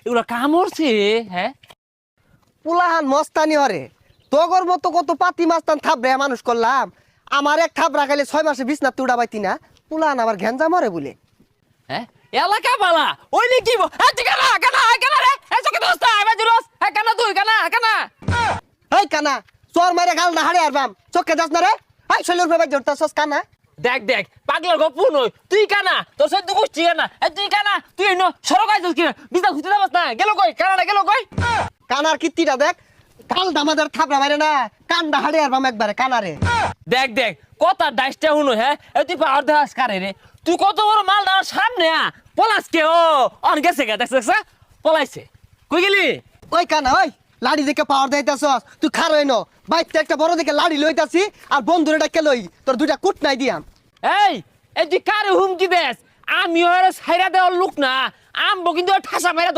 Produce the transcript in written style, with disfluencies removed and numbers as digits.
এগুলো কামড়ছে হ্যাঁ পুলাহান মস্তানি হরে তোগর মতো কত পাতি মাস্তান থাবড়ে মানুষ করলাম আমার এক থাবড়া খাইলে 6 মাসে বিছনা তুড়া পাইতি না পুলাহান আবার ঘ্যাঞ্জা মরে বলে হ্যাঁ এলাকা বালা ওই নি কি তুই কানা কানা কানা রে চোখে দোস্ত আবার জুরস কানা তুই কানা কানা এই কানা চোর মারে গাল না হাড়ে আরবাম চোখে যাস না রে এই শৈলর ভাই জড়তাছস কানা দেখ দেখ পাগলার গপ নই তুই কানা তোর সদ্য গোষ্ঠী কানা তুই কানা তুই ন সরকাই যাস কি বিজা খুঁজতে যাবাস না গেল কই কানাডা গেল কই কানার কীর্তিটা দেখ কাল দামাদার থাবড়া মারে না কান্দা হাড়ে আরবাম একবারে কানারে দেখ দেখ কত ডাইসটা হুনো হ্যাঁ তুই পাওয়ার দেখাস কারে রে তুই কত বড় মাল দাঁড়ার সামনে পলাস কে ও অন গেছে গে দেখছ পলাইছে কই গেলি ওই কানা ওই লাড়ি দেখে পাওয়ার দিতেছস তুই খারই ন বাইতে একটা বড় দেখে লাড়ি লইতাছি আর বন্ধুরে ডাকে লই তোর দুইটা কুট নাই দিয়াম এই এই তুই কারে হুমকি দেস আমি ওরে ছাইরা দেওয়ার লোক না আমবো কিন্তু ঠাসা মাইরা